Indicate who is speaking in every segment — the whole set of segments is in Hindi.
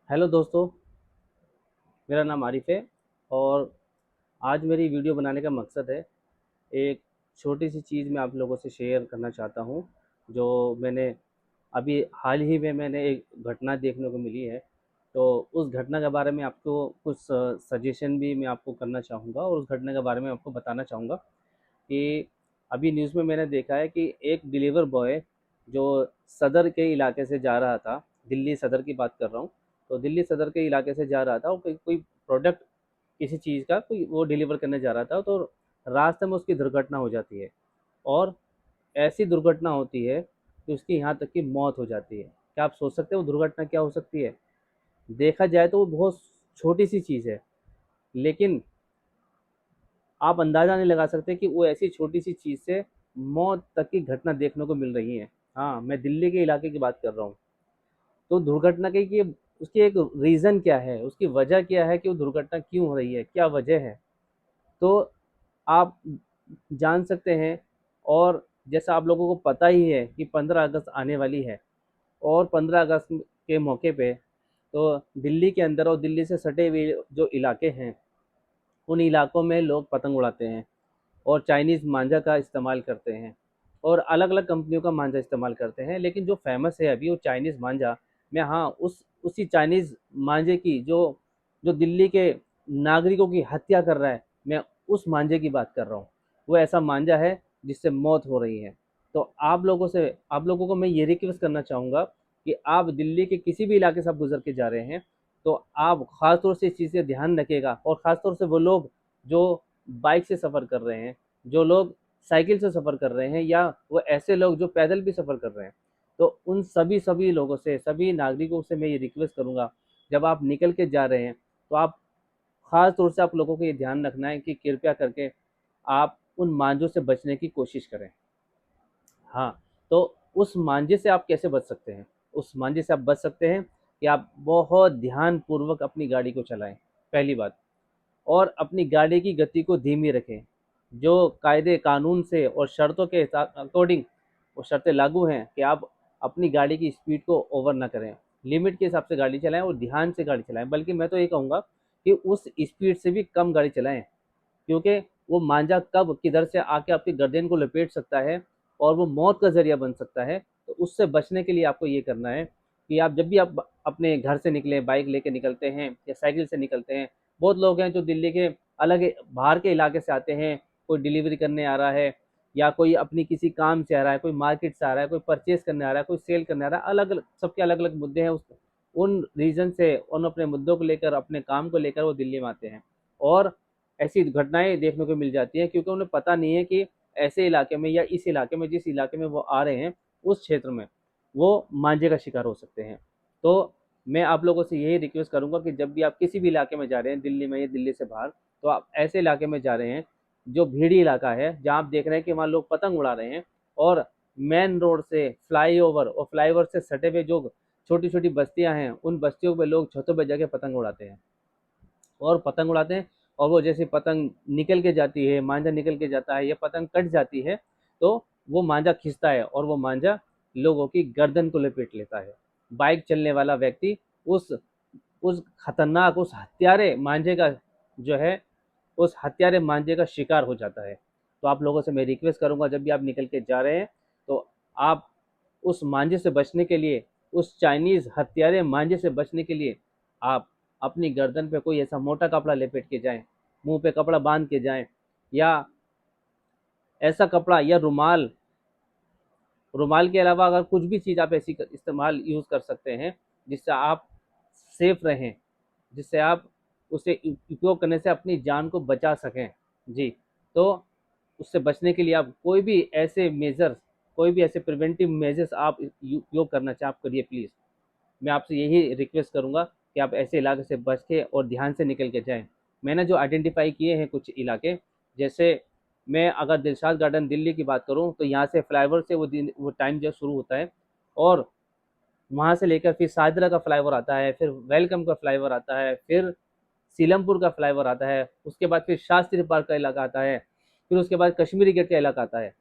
Speaker 1: हेलो दोस्तों, मेरा नाम आरिफ है। और आज मेरी वीडियो बनाने का मकसद है, एक छोटी सी चीज़ मैं आप लोगों से शेयर करना चाहता हूँ। जो मैंने अभी हाल ही में मैंने एक घटना देखने को मिली है। तो उस घटना के बारे में आपको कुछ सजेशन भी मैं आपको करना चाहूँगा, और उस घटना के बारे में आपको बताना चाहूँगा कि अभी न्यूज़ में मैंने देखा है कि एक डिलीवर बॉय जो सदर के इलाके से जा रहा था, दिल्ली सदर की बात कर रहा हूँ। तो दिल्ली सदर के इलाके से जा रहा था, और कोई कोई प्रोडक्ट, किसी चीज़ का कोई वो डिलीवर करने जा रहा था। तो रास्ते में उसकी दुर्घटना हो जाती है, और ऐसी दुर्घटना होती है कि उसकी यहाँ तक कि मौत हो जाती है। क्या आप सोच सकते हो वो दुर्घटना क्या हो सकती है? देखा जाए तो वो बहुत छोटी सी चीज़ है, लेकिन आप अंदाज़ा नहीं लगा सकते कि वो ऐसी छोटी सी चीज़ से मौत तक की घटना देखने को मिल रही है। हाँ, मैं दिल्ली के इलाके की बात कर रहा हूँ। तो दुर्घटना की कि उसकी एक रीज़न क्या है, उसकी वजह क्या है कि वो दुर्घटना क्यों हो रही है, क्या वजह है? तो आप जान सकते हैं। और जैसा आप लोगों को पता ही है कि 15 अगस्त आने वाली है, और 15 अगस्त के मौके पे तो दिल्ली के अंदर और दिल्ली से सटे हुए जो इलाके हैं, उन इलाकों में लोग पतंग उड़ाते हैं, और चाइनीज़ मांझा का इस्तेमाल करते हैं, और अलग-अलग कंपनियों का मांझा इस्तेमाल करते हैं। लेकिन जो फ़ेमस है अभी वो चाइनीज़ मांझा। मैं हाँ, उसी चाइनीज़ मांझे की जो जो दिल्ली के नागरिकों की हत्या कर रहा है, मैं उस मांझे की बात कर रहा हूँ। वो ऐसा मांझा है जिससे मौत हो रही है। तो आप लोगों को मैं ये रिक्वेस्ट करना चाहूँगा कि आप दिल्ली के किसी भी इलाके से आप गुज़र के जा रहे हैं, तो आप ख़ास तौर से इस चीज़ का ध्यान रखिएगा, और ख़ास तौर से वो लोग जो बाइक से सफ़र कर रहे हैं, जो लोग साइकिल से सफ़र कर रहे हैं, या वो ऐसे लोग जो पैदल भी सफ़र कर रहे हैं। तो उन सभी लोगों से, सभी नागरिकों से मैं ये रिक्वेस्ट करूँगा, जब आप निकल के जा रहे हैं, तो आप ख़ास तौर से आप लोगों को ये ध्यान रखना है कि कृपया करके आप उन मांझों से बचने की कोशिश करें। हाँ, तो उस मांझे से आप कैसे बच सकते हैं? उस मांझे से आप बच सकते हैं कि आप बहुत ध्यानपूर्वक अपनी गाड़ी को चलाएँ, पहली बात। और अपनी गाड़ी की गति को धीमी रखें। जो कायदे कानून से और शर्तों के अकॉर्डिंग वो शर्तें लागू हैं कि आप अपनी गाड़ी की स्पीड को ओवर ना करें। लिमिट के हिसाब से गाड़ी चलाएँ और ध्यान से गाड़ी चलाएँ। बल्कि मैं तो ये कहूँगा कि उस स्पीड से भी कम गाड़ी चलाएँ, क्योंकि वो मांझा कब किधर से आके आपकी गर्दन को लपेट सकता है, और वो मौत का ज़रिया बन सकता है। तो उससे बचने के लिए आपको ये करना है कि आप जब भी आप अपने घर से निकलें, बाइक लेके निकलते हैं या साइकिल से निकलते हैं। बहुत लोग हैं जो दिल्ली के अलग बाहर के इलाके से आते हैं, कोई डिलीवरी करने आ रहा है, या कोई अपनी किसी काम से आ रहा है, कोई मार्केट से आ रहा है, कोई परचेज़ करने आ रहा है, कोई सेल करने आ रहा है। अलग-अलग सबके अलग-अलग मुद्दे हैं। उस उन रीज़न से, उन अपने मुद्दों को लेकर, अपने काम को लेकर वो दिल्ली में आते हैं। और ऐसी घटनाएँ देखने को मिल जाती हैं, क्योंकि उन्हें पता नहीं है कि ऐसे इलाके में, या इस इलाके में, जिस इलाके में वो आ रहे हैं, उस क्षेत्र में वो मांझे का शिकार हो सकते हैं। तो मैं आप लोगों से यही रिक्वेस्ट करूँगा कि जब भी आप किसी भी इलाके में जा रहे हैं, दिल्ली में या दिल्ली से बाहर, तो आप ऐसे इलाके में जा रहे हैं जो भीड़ी इलाका है, जहाँ आप देख रहे हैं कि वहाँ लोग पतंग उड़ा रहे हैं, और मेन रोड से फ्लाईओवर और फ्लाईओवर से सटे हुए जो छोटी-छोटी बस्तियाँ हैं, उन बस्तियों पे लोग छतों पे जाके पतंग उड़ाते हैं। और पतंग उड़ाते हैं, और वो जैसे पतंग निकल के जाती है, मांझा निकल के जाता है, या पतंग कट जाती है, तो वो मांझा खिंचता है, और वो मांझा लोगों की गर्दन को लपेट लेता है। बाइक चलने वाला व्यक्ति उस खतरनाक, उस हत्यारे मांझे का जो है, उस हत्यारे मांझे का शिकार हो जाता है। तो आप लोगों से मैं रिक्वेस्ट करूँगा, जब भी आप निकल के जा रहे हैं, तो आप उस मांझे से बचने के लिए, उस चाइनीज़ हत्यारे मांझे से बचने के लिए, आप अपनी गर्दन पे कोई ऐसा मोटा कपड़ा लपेट के जाएँ, मुँह पे कपड़ा बाँध के जाएँ, या ऐसा कपड़ा या रुमाल, रुमाल के अलावा अगर कुछ भी चीज़ आप ऐसी इस्तेमाल यूज़ कर सकते हैं, जिससे आप सेफ रहें, जिससे आप उसे उपयोग करने से अपनी जान को बचा सकें। जी, तो उससे बचने के लिए आप कोई भी ऐसे प्रिवेंटिव मेजर्स आप उपयोग करना चाहें, आप करिए प्लीज़। मैं आपसे यही रिक्वेस्ट करूँगा कि आप ऐसे इलाके से बच के और ध्यान से निकल के जाएँ। मैंने जो आइडेंटिफ़ाई किए हैं कुछ इलाके, जैसे मैं अगर दिलशाद गार्डन दिल्ली की बात करूँ, तो यहाँ से फ्लाईओवर से वो टाइम जो शुरू होता है, और वहाँ से लेकर फिर शाहदरा का फ्लाईओवर आता है, फिर वेलकम का फ्लाईओवर आता है, फिर सीलमपुर का फ्लाईओवर आता है, उसके बाद फिर शास्त्री पार्क का इलाका आता है, फिर उसके बाद कश्मीरी गेट का इलाका आता है।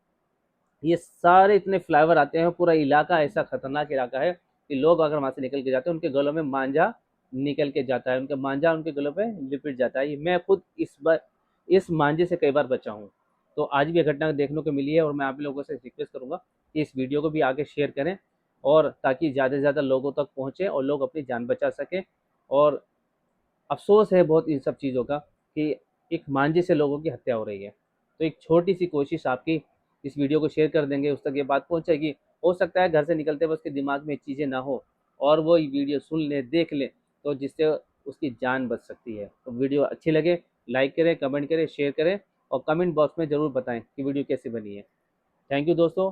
Speaker 1: ये सारे इतने फ्लाईओवर आते हैं, पूरा इलाका ऐसा खतरनाक इलाका है कि लोग अगर वहाँ से निकल के जाते हैं, उनके गलों में मांझा निकल के जाता है, उनका मांझा उनके गलों पे लिपट जाता है। मैं खुद इस मांझे से कई बार बचा हूँ। तो आज भी ये घटना देखने को मिली है और मैं आप लोगों से रिक्वेस्ट करूँगा कि इस वीडियो को भी आगे शेयर करें, और ताकि ज़्यादा से ज़्यादा लोगों तक पहुँचे और लोग अपनी जान बचा सकें। और अफ़सोस है बहुत इन सब चीज़ों का कि एक मांझे से लोगों की हत्या हो रही है। तो एक छोटी-सी कोशिश आपकी, इस वीडियो को शेयर कर देंगे, उस तक ये बात पहुँचेगी। हो सकता है घर से निकलते वक़्त उसके दिमाग में ये चीज़ें ना हो और वो ये वीडियो सुन ले, देख ले, तो जिससे उसकी जान बच सकती है। तो वीडियो अच्छी लगे, लाइक करें, कमेंट करें, शेयर करें और कमेंट बॉक्स में ज़रूर बताएँ कि वीडियो कैसी बनी है। थैंक यू दोस्तों।